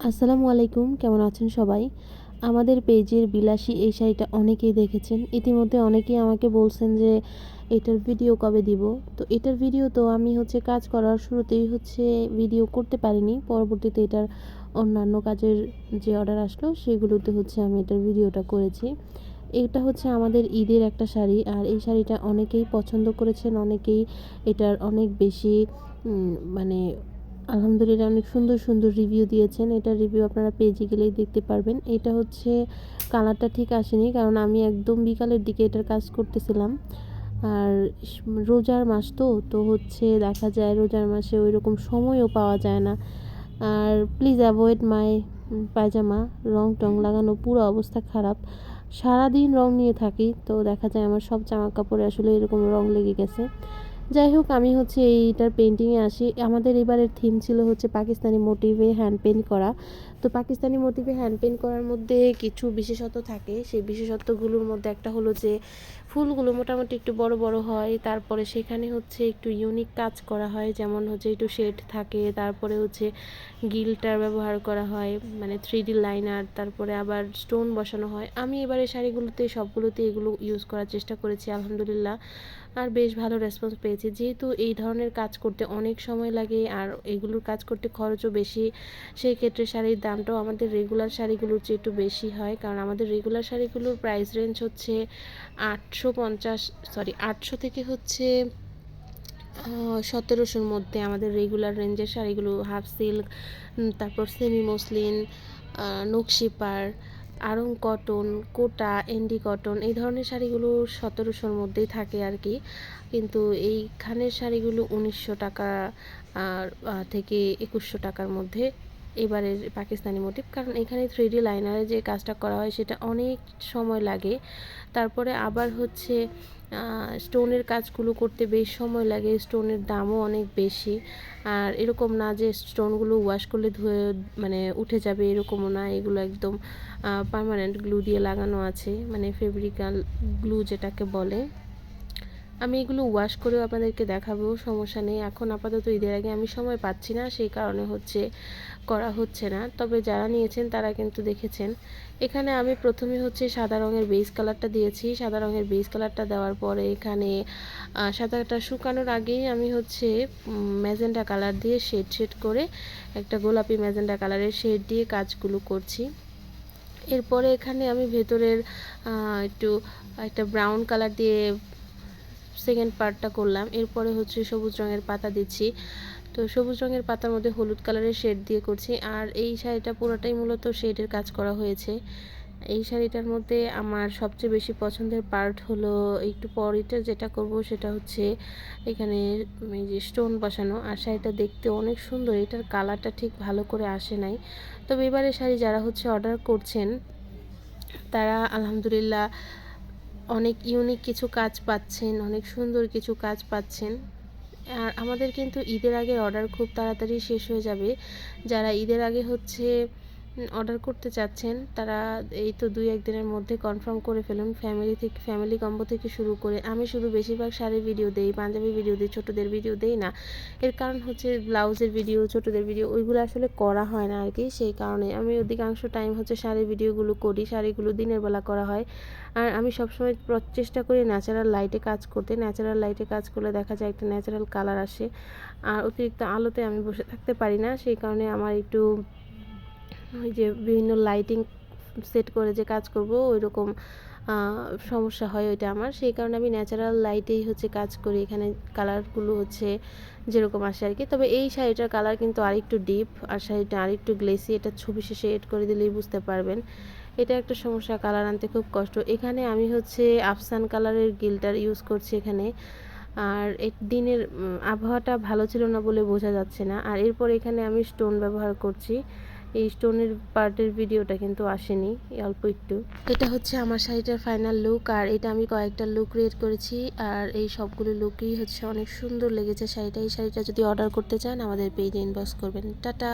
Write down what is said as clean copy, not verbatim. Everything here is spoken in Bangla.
আসসালামু আলাইকুম, কেমন আছেন সবাই? আমাদের পেজের বিলাসী এই শাড়িটা অনেকেই দেখেছেন। ইতিমধ্যে অনেকেই আমাকে বলছেন যে এটার ভিডিও কবে দিব। তো এটার ভিডিও তো আমি কাজ করার শুরুতেই ভিডিও করতে পারিনি। পরবর্তীতে এটার অন্যান্য কাজের যে অর্ডার আসলো সেগুলোতে আমি এটার ভিডিওটা করেছি। এটা আমাদের ঈদের একটা শাড়ি, আর এই শাড়িটা অনেকেই পছন্দ করেছেন, অনেকেই এটার অনেক বেশি মানে আলহামদুলিল্লাহ অনেক সুন্দর সুন্দর রিভিউ দিয়েছেন। এটার রিভিউ আপনারা পেজে গেলেই দেখতে পারবেন। এটা কালারটা ঠিক আসেনি, কারণ আমি একদম বিকালের দিকে এটার কাজ করতেছিলাম। আর রোজার মাস তো দেখা যায় রোজার মাসে ওই রকম সময়ও পাওয়া যায় না। আর প্লিজ অ্যাভয়েড মাই পায়জামা। রং টং লাগানো পুরো অবস্থা খারাপ। সারাদিন রং নিয়ে থাকি, তো দেখা যায় আমার সব জামা কাপড়ে আসলে এরকম রং লেগে গেছে। যাই হোক, আমি এইটার পেন্টিংয়ে আসি। আমাদের এবারের থিম ছিল পাকিস্তানি মোটিভে হ্যান্ড পেইন্ট করা। তো পাকিস্তানি মোটিভে হ্যান্ড পেইন্ট করার মধ্যে কিছু বিশেষত্ব থাকে। সেই বিশেষত্বগুলোর মধ্যে একটা হলো যে ফুলগুলো মোটামুটি একটু বড় বড় হয়। তারপরে সেখানে একটু ইউনিক কাজ করা হয়, যেমন একটু শেড থাকে। তারপরে গিল্টার ব্যবহার করা হয়, মানে 3D লাইনার। তারপরে আবার স্টোন বসানো হয়। আমি এবারে শাড়িগুলোতে সবগুলোতে এগুলো ইউজ করার চেষ্টা করেছি, আলহামদুলিল্লাহ। আর বেশ ভালো রেসপন্স পেয়েছি। যেহেতু এই ধরনের কাজ করতে অনেক সময় লাগে আর এগুলোর কাজ করতে খরচও বেশি, সেই ক্ষেত্রে শাড়ির দামটাও আমাদের রেগুলার শাড়িগুলোর চেয়ে একটু বেশি হয়। কারণ আমাদের রেগুলার শাড়িগুলোর প্রাইস রেঞ্জ 800 থেকে 1700-র মধ্যে। আমাদের রেগুলার রেঞ্জের শাড়িগুলো হাফ সিল্ক, তারপর সেমি মসলিন, নকশিপার, আড়ং কটন, কোটা, এন্ডি কটন, এই ধরনের শাড়িগুলো 1700-র মধ্যেই থাকে আর কি। কিন্তু এইখানের শাড়িগুলো 1900 টাকা থেকে 2100 টাকার মধ্যে এবারের পাকিস্তানি মোটিভ। কারণ এখানে 3D লাইনারে যে কাজটা করা হয় সেটা অনেক সময় লাগে। তারপরে আবার স্টোনের কাজগুলো করতে বেশ সময় লাগে, স্টোনের দামও অনেক বেশি। আর এরকম না যে স্টোনগুলো ওয়াশ করলে ধুয়ে উঠে যাবে, এরকমও না। এগুলো একদম পার্মানেন্ট গ্লু দিয়ে লাগানো আছে, মানে ফেব্রিক্যাল গ্লু যেটাকে বলে। আমি এগুলো ওয়াশ করেও আপনাদেরকে দেখাবো, সমস্যা নেই। এখন আপাতত ঈদের আগে আমি সময় পাচ্ছি না, সেই কারণে করা হচ্ছে না। তবে যারা নিয়েছেন তারা কিন্তু দেখেছেন। এখানে আমি প্রথমে সাদা রঙের বেস কালারটা দিয়েছি। সাদা রঙের বেস কালারটা দেওয়ার পরে এখানে সাদাটা শুকানোর আগেই আমি ম্যাজেন্টা কালার দিয়ে শেড করে একটা গোলাপি ম্যাজেন্টা কালারের শেড দিয়ে কাজগুলো করছি। এরপরে এখানে আমি ভেতরের একটু একটা ব্রাউন কালার দিয়ে সেকেন্ড পার্টটা করলাম। এরপরে সবুজ রঙের পাতা দিচ্ছি। তো সবুজ রঙের পাতার মধ্যে হলুদ কালারের শেড দিয়ে করছি। আর এই শাড়িটা পুরোটাই মূলত শেডের কাজ করা হয়েছে। এই শাড়িটার মধ্যে আমার সবচেয়ে বেশি পছন্দের পার্ট হলো একটু পরেরটা যেটা করব সেটা এখানে এই যে স্টোন বসানো। আর শাড়িটা দেখতে অনেক সুন্দর, এটার কালারটা ঠিক ভালো করে আসে নাই। তবে এবারে শাড়ি যারা অর্ডার করছেন তারা আলহামদুলিল্লাহ অনেক ইউনিক কিছু কাজ পাচ্ছেন, অনেক সুন্দর কিছু কাজ পাচ্ছেন। আর আমাদের কিন্তু ঈদের আগে অর্ডার খুব তাড়াতাড়ি শেষ হয়ে যাবে। যারা ঈদের আগে অর্ডার করতে চাচ্ছেন তারা এই তো 2-1 দিনের মধ্যে কনফার্ম করে ফেলুন। ফ্যামিলি কম্বো থেকে শুরু করে আমি শুধু বেশিরভাগ শাড়ির ভিডিও দেই, পাঞ্জাবি ভিডিও দিই, ছোটোদের ভিডিও দেই না। এর কারণ ব্লাউজের ভিডিও, ছোটোদের ভিডিও ওইগুলো আসলে করা হয় না আর কি। সেই কারণে আমি অধিকাংশ টাইম শাড়ির ভিডিওগুলো করি। শাড়িগুলো দিনের বেলা করা হয়। আর আমি সবসময় চেষ্টা করি ন্যাচারাল লাইটে কাজ করতে। ন্যাচারাল লাইটে কাজ করলে দেখা যায় একটা ন্যাচারাল কালার আসে। আর অতিরিক্ত আলোতে আমি বসে থাকতে পারি না, সেই কারণে আমার একটু ওই যে বিভিন্ন লাইটিং সেট করে যে কাজ করব ওই রকম সমস্যা হয় ওইটা আমার। সেই কারণে আমি ন্যাচারাল লাইটেই কাজ করি। এখানে কালারগুলো যেরকম আসে আর কি। তবে এই শাড়িটার কালার কিন্তু আরেকটু ডিপ, আর শাড়িটা আরেকটু গ্লেসি। এটা ছবি শেষে এড করে দিলেই বুঝতে পারবেন। এটা একটা সমস্যা, কালার আনতে খুব কষ্ট। এখানে আমি আফসান কালারের গিল্টার ইউজ করছি এখানে। আর দিনের আবহাওয়াটা ভালো ছিল না বলে বোঝা যাচ্ছে না। আর এরপর এখানে আমি স্টোন ব্যবহার করছি। এই স্টোনের পার্টের ভিডিওটা কিন্তু আসেনি, অল্প একটু। এটা আমার শাড়িটার ফাইনাল লুক। আর এটা আমি কয়েকটা লুক ক্রিয়েট করেছি, আর এই সবগুলো লুকই অনেক সুন্দর লেগেছে শাড়িটা। এই শাড়িটা যদি অর্ডার করতে চান আমাদের পেজে ইনবক্স করবেন। টাটা।